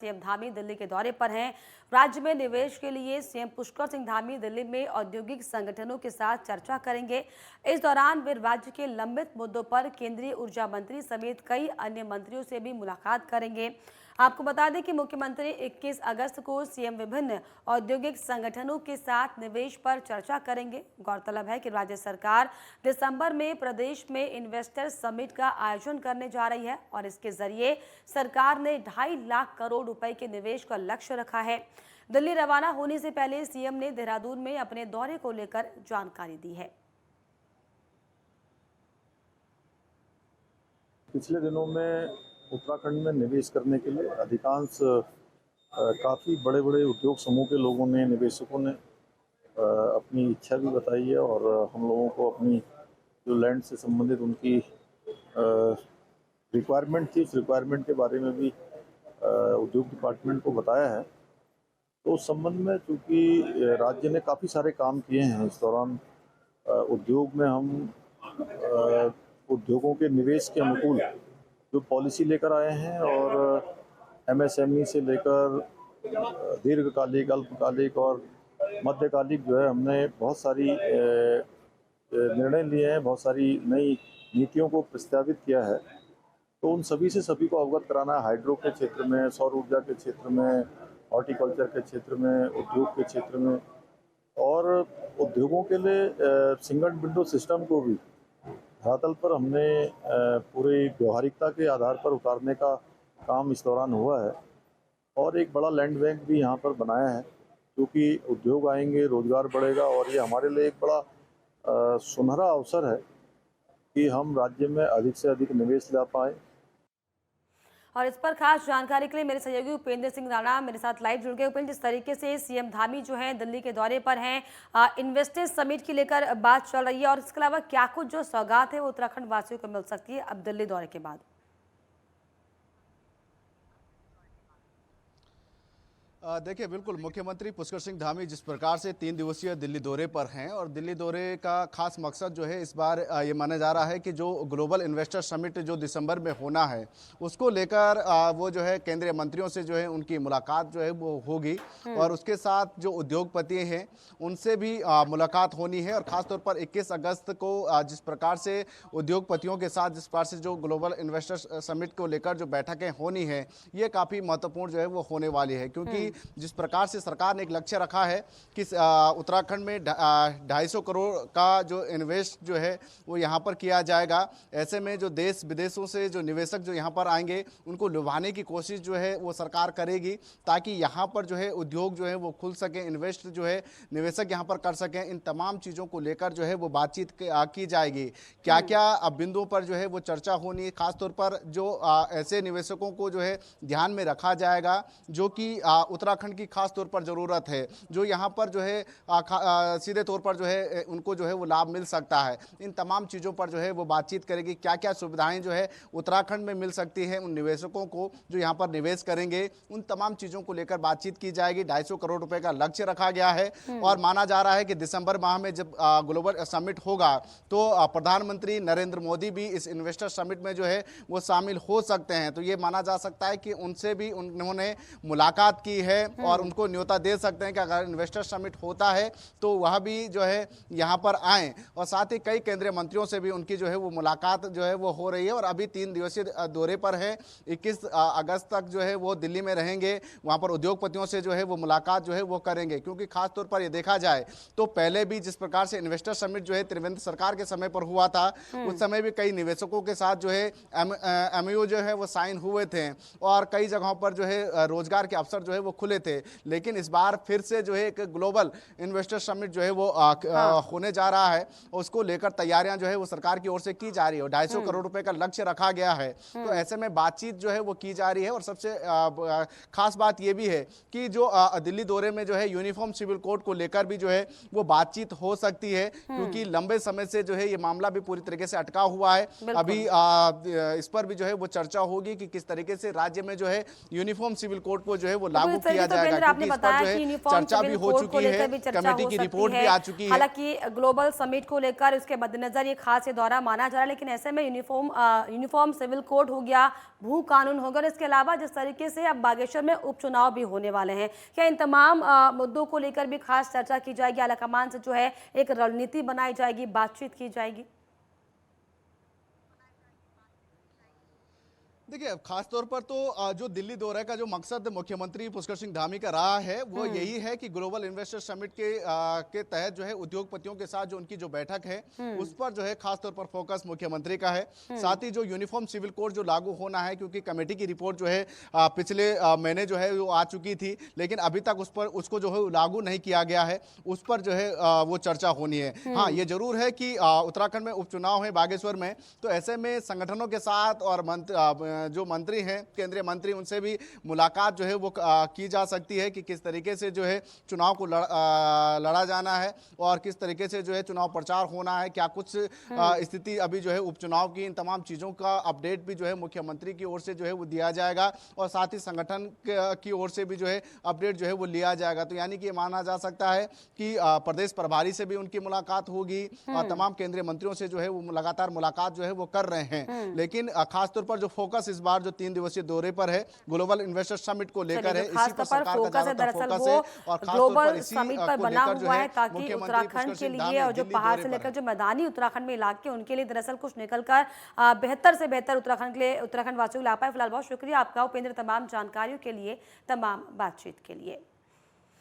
CM Dhami Delhi के दौरे पर हैं। राज्य में निवेश के लिए सीएम पुष्कर सिंह धामी दिल्ली में औद्योगिक संगठनों के साथ चर्चा करेंगे। इस दौरान वे राज्य के लंबित मुद्दों पर केंद्रीय ऊर्जा मंत्री समेत कई अन्य मंत्रियों से भी मुलाकात करेंगे। आपको बता दें कि मुख्यमंत्री 21 अगस्त को सीएम विभिन्न औद्योगिक संगठनों के साथ निवेश पर चर्चा करेंगे। गौरतलब है कि राज्य सरकार दिसंबर में प्रदेश में इन्वेस्टर समिट का आयोजन करने जा रही है और इसके जरिए सरकार ने 2.5 लाख करोड़ रुपए के निवेश का लक्ष्य रखा है। दिल्ली रवाना होने से पहले सीएम ने देहरादून में अपने दौरे को लेकर जानकारी दी है। पिछले दिनों में उत्तराखंड में निवेश करने के लिए अधिकांश काफ़ी बड़े बड़े उद्योग समूह के लोगों ने, निवेशकों ने अपनी इच्छा भी बताई है और हम लोगों को अपनी जो लैंड से संबंधित उनकी रिक्वायरमेंट थी, उस रिक्वायरमेंट के बारे में भी उद्योग डिपार्टमेंट को बताया है। तो उस संबंध में चूँकि राज्य ने काफ़ी सारे काम किए हैं इस दौरान, उद्योग में हम उद्योगों के निवेश के अनुकूल जो पॉलिसी लेकर आए हैं और एमएसएमई से लेकर दीर्घकालिक, अल्पकालिक और मध्यकालिक जो है हमने बहुत सारी निर्णय लिए हैं, बहुत सारी नई नीतियों को प्रस्तावित किया है। तो उन सभी से सभी को अवगत कराना है। हाइड्रो के क्षेत्र में, सौर ऊर्जा के क्षेत्र में, हॉर्टिकल्चर के क्षेत्र में, उद्योग के क्षेत्र में और उद्योगों के लिए सिंगल विंडो सिस्टम को भी धरातल पर हमने पूरी व्यवहारिकता के आधार पर उतारने का काम इस दौरान हुआ है और एक बड़ा लैंड बैंक भी यहाँ पर बनाया है, क्योंकि उद्योग आएंगे, रोजगार बढ़ेगा और ये हमारे लिए एक बड़ा सुनहरा अवसर है कि हम राज्य में अधिक से अधिक निवेश ला पाएँ। और इस पर खास जानकारी के लिए मेरे सहयोगी उपेंद्र सिंह राणा मेरे साथ लाइव जुड़ गए। उपेंद्र, जिस तरीके से सीएम धामी जो है दिल्ली के दौरे पर हैं, इन्वेस्टर्स समिट की लेकर बात चल रही है और इसके अलावा क्या कुछ जो सौगात है वो उत्तराखंड वासियों को मिल सकती है अब दिल्ली दौरे के बाद? देखिए, बिल्कुल मुख्यमंत्री पुष्कर सिंह धामी जिस प्रकार से 3 दिवसीय दिल्ली दौरे पर हैं और दिल्ली दौरे का खास मकसद जो है इस बार ये माना जा रहा है कि जो ग्लोबल इन्वेस्टर समिट जो दिसंबर में होना है उसको लेकर वो जो है केंद्रीय मंत्रियों से जो है उनकी मुलाकात जो है वो होगी और उसके साथ जो उद्योगपति हैं उनसे भी मुलाकात होनी है। और ख़ासतौर पर 21 अगस्त को जिस प्रकार से उद्योगपतियों के साथ जिस प्रकार से जो ग्लोबल इन्वेस्टर समिट को लेकर जो बैठकें होनी है ये काफ़ी महत्वपूर्ण जो है वो होने वाली है, क्योंकि जिस प्रकार से सरकार ने एक लक्ष्य रखा है कि उत्तराखंड में 250 करोड़ का जो इन्वेस्ट जो है वो यहाँ पर किया जाएगा। ऐसे में जो देश विदेशों से जो निवेशक जो यहाँ पर आएंगे उनको लुभाने की कोशिश जो है वो सरकार करेगी, ताकि यहाँ पर जो है उद्योग जो है वो खुल सकें, इन्वेस्ट जो है निवेशक यहाँ पर कर सकें। इन तमाम चीज़ों को लेकर जो है वो बातचीत की जाएगी। क्या क्या बिंदुओं पर जो है वो चर्चा होनी है, खासतौर पर जो ऐसे निवेशकों को जो है ध्यान में रखा जाएगा जो कि उत्तराखंड की खास तौर पर ज़रूरत है, जो यहाँ पर जो है सीधे तौर पर जो है उनको जो है वो लाभ मिल सकता है। इन तमाम चीज़ों पर जो है वो बातचीत करेगी। क्या क्या सुविधाएं जो है उत्तराखंड में मिल सकती है उन निवेशकों को जो यहाँ पर निवेश करेंगे, उन तमाम चीज़ों को लेकर बातचीत की जाएगी। 250 करोड़ रुपए का लक्ष्य रखा गया है और माना जा रहा है कि दिसंबर माह में जब ग्लोबल समिट होगा तो प्रधानमंत्री नरेंद्र मोदी भी इस इन्वेस्टर समिट में जो है वो शामिल हो सकते हैं। तो ये माना जा सकता है कि उनसे भी उन्होंने मुलाकात की है और उनको न्योता दे सकते हैं कि अगर इन्वेस्टर समिट होता है तो वह भी जो है यहाँ पर आएँ। और साथ ही कई केंद्रीय मंत्रियों से भी उनकी जो है वो मुलाकात जो है वो हो रही है और अभी 3 दिवसीय दौरे पर है। 21 अगस्त तक जो है वो दिल्ली में रहेंगे, वहाँ पर उद्योगपतियों से जो है वो मुलाकात जो है वो करेंगे। क्योंकि खासतौर पर ये देखा जाए तो पहले भी जिस प्रकार से इन्वेस्टर समिट जो है त्रिवेंद्र सरकार के समय पर हुआ था, उस समय भी कई निवेशकों के साथ जो है MOU जो है वो साइन हुए थे और कई जगहों पर जो है रोजगार के अवसर जो है वो खुले थे। लेकिन इस बार फिर से जो है एक ग्लोबल इन्वेस्टर समिट जो है वो होने जा रहा है, उसको लेकर तैयारियां जो है वो सरकार की ओर से की जा रही है। 250 करोड़ रुपए का लक्ष्य रखा गया है, तो ऐसे में बातचीत जो है वो की जा रही है। और सबसे खास बात ये भी है कि जो दिल्ली दौरे में जो है यूनिफॉर्म सिविल कोड को लेकर भी जो है वो बातचीत हो सकती है, क्योंकि लंबे समय से जो है ये मामला भी पूरी तरीके से अटका हुआ है। अभी इस पर भी जो है वो चर्चा होगी कि किस तरीके से राज्य में जो है यूनिफॉर्म सिविल कोड को जो है वो लागू तरीके किया से जाएगा, वीरेंद्र आपने क्योंकि इस पर बताया जो कि है यूनिफॉर्म चर्चा भी सिविल हो कोड चुकी को लेकर है, भी चर्चा कमेटी हो की सकती रिपोर्ट भी है। आ चुकी है। हालांकि ग्लोबल समिट को लेकर उसके मद्देनजर ये खास ये दौरा माना जा रहा है, लेकिन ऐसे में यूनिफॉर्म सिविल कोड हो गया, भू कानून होगा, और इसके अलावा जिस तरीके से अब बागेश्वर में उपचुनाव भी होने वाले हैं, क्या इन तमाम मुद्दों को लेकर भी खास चर्चा की जाएगी? आलाकमान से जो है एक रणनीति बनाई जाएगी, बातचीत की जाएगी? देखिए, खास तौर पर तो जो दिल्ली दौरे का जो मकसद मुख्यमंत्री पुष्कर सिंह धामी का रहा है वो यही है कि ग्लोबल इन्वेस्टर समिट के तहत जो है उद्योगपतियों के साथ जो उनकी जो बैठक है उस पर जो है खास तौर पर फोकस मुख्यमंत्री का है। साथ ही जो यूनिफॉर्म सिविल कोड जो लागू होना है, क्योंकि कमेटी की रिपोर्ट जो है पिछले महीने जो है वो आ चुकी थी, लेकिन अभी तक उसको जो है लागू नहीं किया गया है, उस पर जो है वो चर्चा होनी है। हाँ, ये जरूर है कि उत्तराखंड में उपचुनाव है बागेश्वर में, तो ऐसे में संगठनों के साथ और जो मंत्री हैं, केंद्रीय मंत्री, उनसे भी मुलाकात जो है वो की जा सकती है कि किस तरीके से जो है चुनाव को लड़ा जाना है और किस तरीके से जो है चुनाव प्रचार होना है, क्या कुछ स्थिति अभी जो है उपचुनाव की, इन तमाम चीज़ों का अपडेट भी जो है मुख्यमंत्री की ओर से जो है वो दिया जाएगा और साथ ही संगठन की ओर से भी जो है अपडेट जो है वो लिया जाएगा। तो यानी कि ये माना जा सकता है कि प्रदेश प्रभारी से भी उनकी मुलाकात होगी और तमाम केंद्रीय मंत्रियों से जो है वो लगातार मुलाकात जो है वो कर रहे हैं। लेकिन खासतौर पर जो फोकस इस बार जो 3 दिवसीय दौरे पर है ग्लोबल इन्वेस्टर समिट को लेकर है, इसी पर सरकार का ज्यादातर फोकस है और ग्लोबल समिट पर बना हुआ है ताकि उत्तराखंड के लिए और जो पहाड़ से लेकर जो मैदानी उत्तराखंड में इलाके उनके लिए दरअसल कुछ निकलकर बेहतर से बेहतर उत्तराखंड के लिए, उत्तराखंड वासियों को ला पाए। फिलहाल बहुत शुक्रिया आपका उपेंद्र, तमाम जानकारियों के लिए, तमाम बातचीत के लिए।